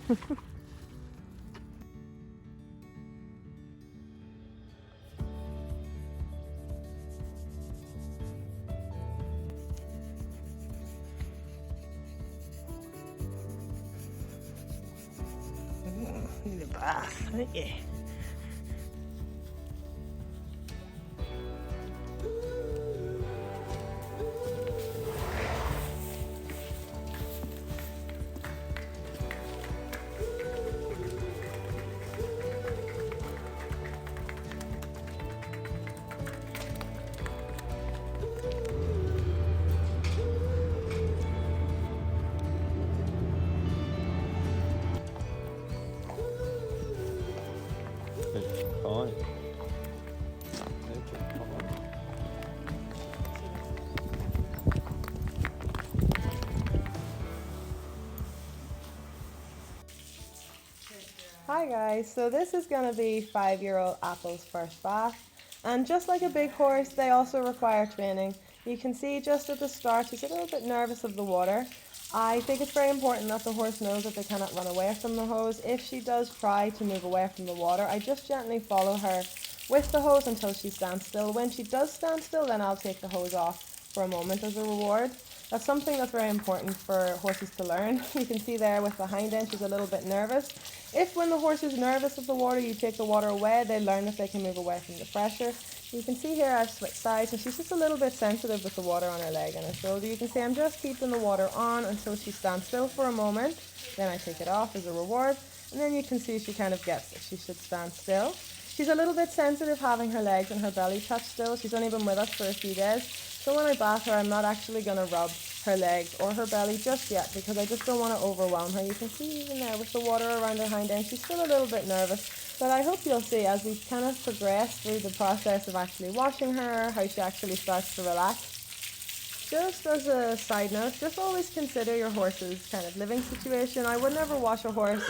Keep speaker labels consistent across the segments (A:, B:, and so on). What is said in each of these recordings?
A: Need a bath, don't you?
B: Fine.
A: Hi guys, so this is going to be 5-year-old Apple's first bath, and just like a big horse, they also require training. You can see just at the start she's a little bit nervous of the water. I think it's very important that the horse knows that they cannot run away from the hose. If she does try to move away from the water, I just gently follow her with the hose until she stands still. When she does stand still, then I'll take the hose off for a moment as a reward. That's something that's very important for horses to learn. You can see there with the hind end, she's a little bit nervous. If when the horse is nervous of the water, you take the water away, they learn that they can move away from the pressure. You can see here I've switched sides and she's just a little bit sensitive with the water on her leg and her shoulder. You can see I'm just keeping the water on until she stands still for a moment. Then I take it off as a reward. And then you can see she kind of gets that she should stand still. She's a little bit sensitive having her legs and her belly touched still. She's only been with us for a few days. So when I bath her, I'm not actually going to rub her legs or her belly just yet because I just don't want to overwhelm her. You can see even there with the water around her hind end, she's still a little bit nervous. But I hope you'll see as we kind of progress through the process of actually washing her, how she actually starts to relax. Just as a side note, just always consider your horse's kind of living situation. I would never wash a horse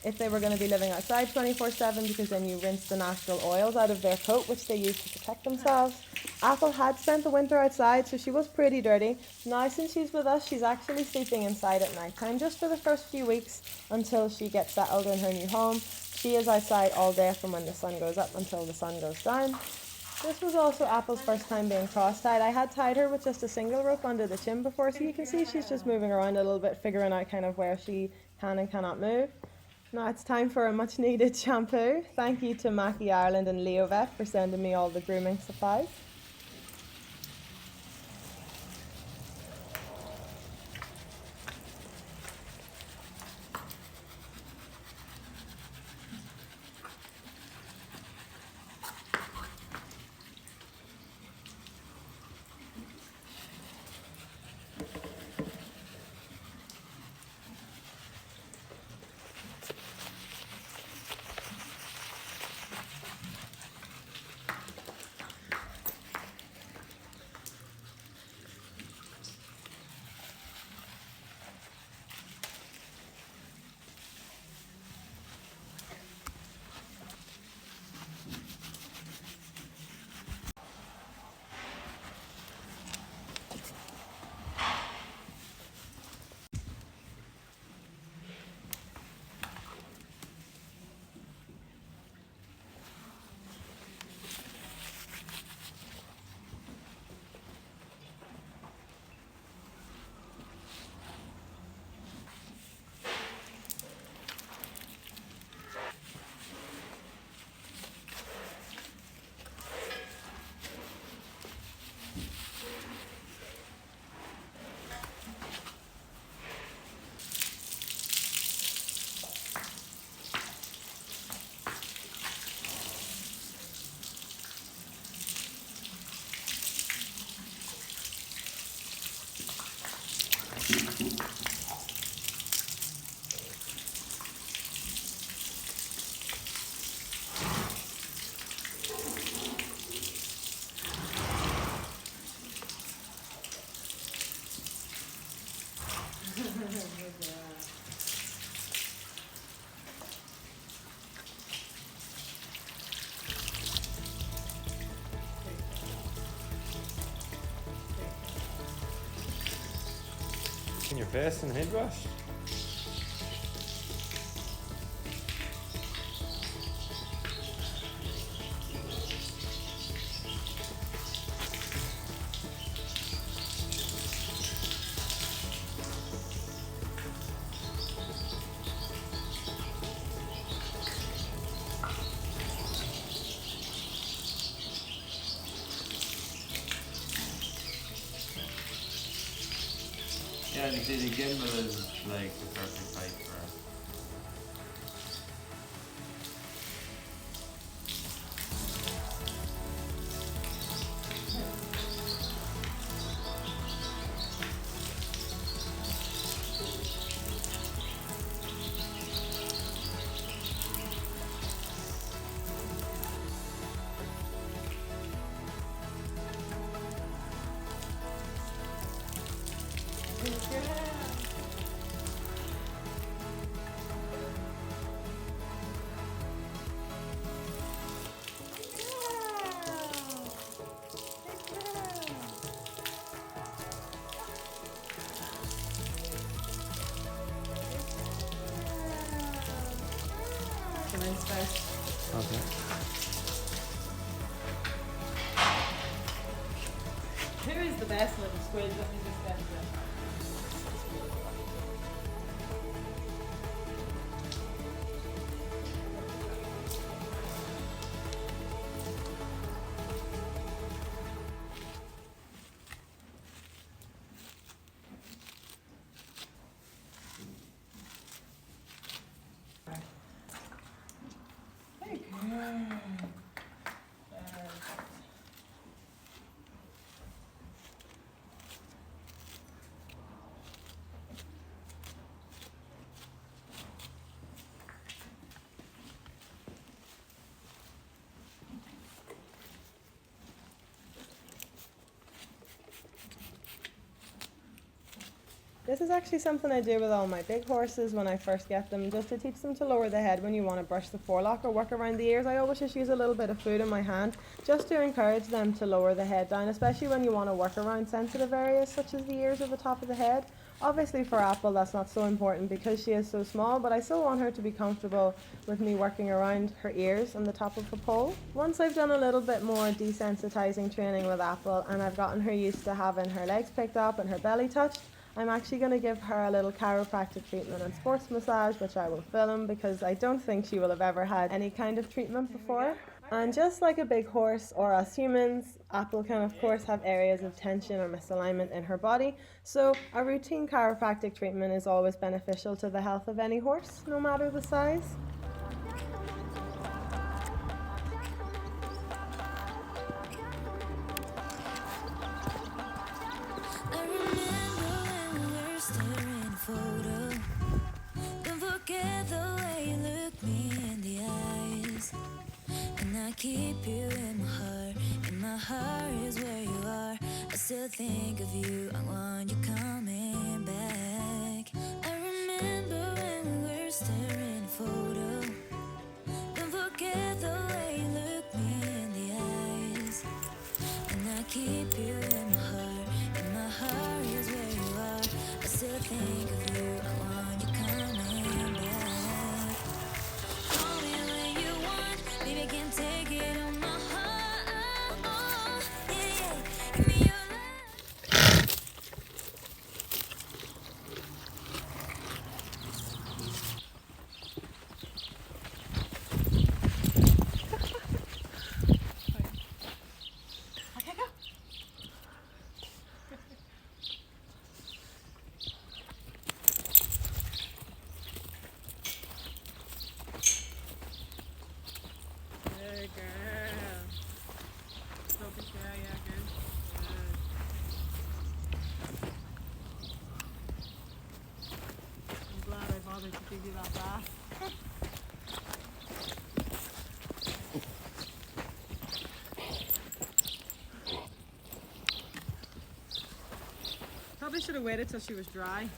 A: if they were going to be living outside 24/7 because then you rinse the natural oils out of their coat, which they use to protect themselves. Apple had spent the winter outside, so she was pretty dirty. Now since she's with us, she's actually sleeping inside at night time just for the first few weeks until she gets settled in her new home. She is outside all day from when the sun goes up until the sun goes down. This was also Apple's first time being cross-tied. I had tied her with just a single rope under the chin before, so you can see she's just moving around a little bit, figuring out kind of where she can and cannot move. Now it's time for a much needed shampoo. Thank you to MACKEY Ireland and MAGNAWAVE for sending me all the grooming supplies.
B: In your face and head wash. Yeah, you see the gimbal is like the perfect height for it.
C: Okay.
A: Here is the best little squid. Let me just get it. This is actually something I do with all my big horses when I first get them, just to teach them to lower the head when you want to brush the forelock or work around the ears. I always just use a little bit of food in my hand just to encourage them to lower the head down, especially when you want to work around sensitive areas such as the ears or the top of the head. Obviously for Apple that's not so important because she is so small, but I still want her to be comfortable with me working around her ears and the top of the pole. Once I've done a little bit more desensitizing training with Apple and I've gotten her used to having her legs picked up and her belly touched, I'm actually going to give her a little chiropractic treatment and sports massage, which I will film because I don't think she will have ever had any kind of treatment before. And just like a big horse or us humans, Apple can of course have areas of tension or misalignment in her body, so a routine chiropractic treatment is always beneficial to the health of any horse, no matter the size.
D: Keep you in my heart, and my heart is where you are. I still think of you, I want you coming back. I remember when we were staring a photo. Don't forget the way you look me in the eyes. And I keep you in my heart, and my heart is where you are. I still think of you, I want you coming back. Call me when you want, baby, I can't take it on my heart. Yeah, yeah. Give me your love.
A: Okay, go. Good girl. Focus there, yeah, good. I'm glad I bothered to give you that bath. Probably should have waited till she was dry.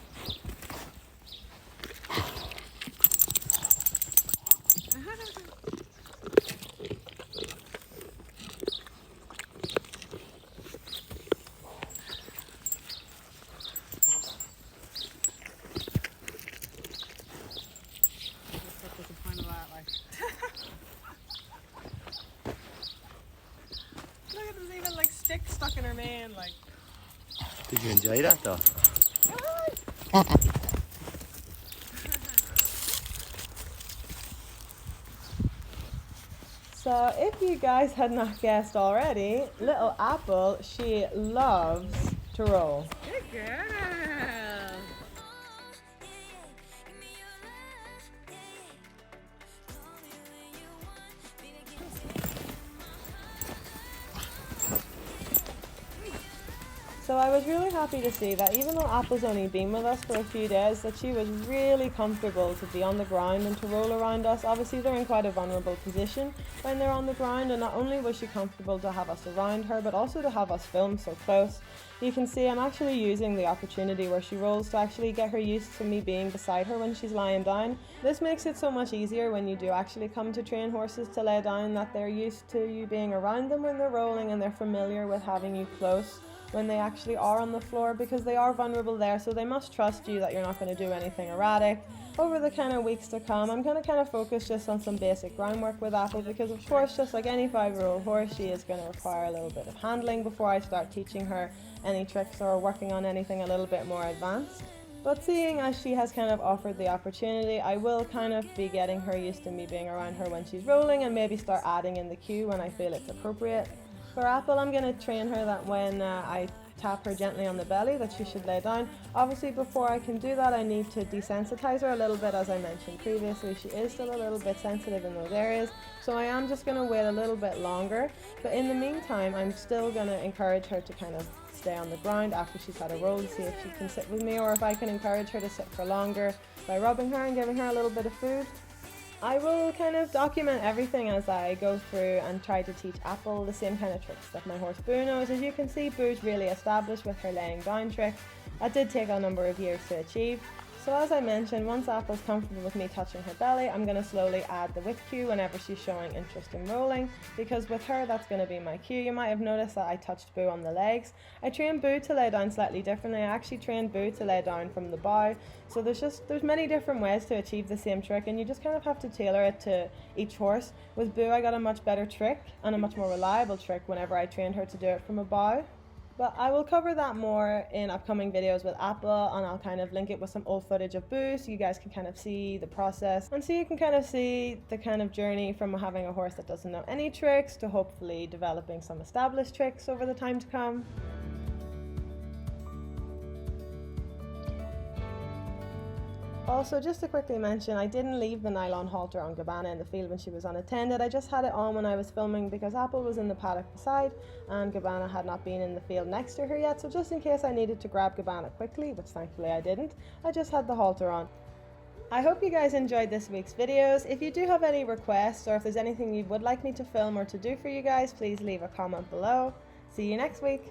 A: What's the point of that, like? Look at there's even like sticks stuck in her mane, like.
C: Did you enjoy that though?
A: So if you guys had not guessed already, little Apple, she loves to roll.
D: Good girl.
A: So I was really happy to see that even though Apple's only been with us for a few days, that she was really comfortable to be on the ground and to roll around us. Obviously they're in quite a vulnerable position when they're on the ground, and not only was she comfortable to have us around her, but also to have us film so close. You can see I'm actually using the opportunity where she rolls to actually get her used to me being beside her when she's lying down. This makes it so much easier when you do actually come to train horses to lay down, that they're used to you being around them when they're rolling, and they're familiar with having you close when they actually are on the floor, because they are vulnerable there, so they must trust you that you're not going to do anything erratic. Over the kind of weeks to come, I'm going to kind of focus just on some basic groundwork with Apple, because of course, just like any 5-year-old horse, she is going to require a little bit of handling before I start teaching her any tricks or working on anything a little bit more advanced. But seeing as she has kind of offered the opportunity, I will kind of be getting her used to me being around her when she's rolling, and maybe start adding in the cue when I feel it's appropriate. For Apple, I'm going to train her that when I tap her gently on the belly, that she should lay down. Obviously before I can do that, I need to desensitize her a little bit. As I mentioned previously, she is still a little bit sensitive in those areas, so I am just going to wait a little bit longer. But in the meantime, I'm still going to encourage her to kind of stay on the ground after she's had a roll, to see if she can sit with me, or if I can encourage her to sit for longer by rubbing her and giving her a little bit of food. I will kind of document everything as I go through and try to teach Apple the same kind of tricks that my horse Boo knows. As you can see, Boo's really established with her laying down trick. That did take a number of years to achieve. So as I mentioned, once Apple's comfortable with me touching her belly, I'm going to slowly add the whip cue whenever she's showing interest in rolling, because with her that's going to be my cue. You might have noticed that I touched Boo on the legs. I trained Boo to lay down slightly differently. I actually trained Boo to lay down from the bow. So there's many different ways to achieve the same trick, and you just kind of have to tailor it to each horse. With Boo I got a much better trick and a much more reliable trick whenever I trained her to do it from a bow. But I will cover that more in upcoming videos with Apple, and I'll kind of link it with some old footage of Boo so you guys can kind of see the process, and so you can kind of see the kind of journey from having a horse that doesn't know any tricks to hopefully developing some established tricks over the time to come. Also, just to quickly mention, I didn't leave the nylon halter on Gabbana in the field when she was unattended. I just had it on when I was filming because Apple was in the paddock beside and Gabbana had not been in the field next to her yet, so just in case I needed to grab Gabbana quickly, which thankfully I didn't, I just had the halter on. I hope you guys enjoyed this week's videos. If you do have any requests, or if there's anything you would like me to film or to do for you guys, please leave a comment below. See you next week.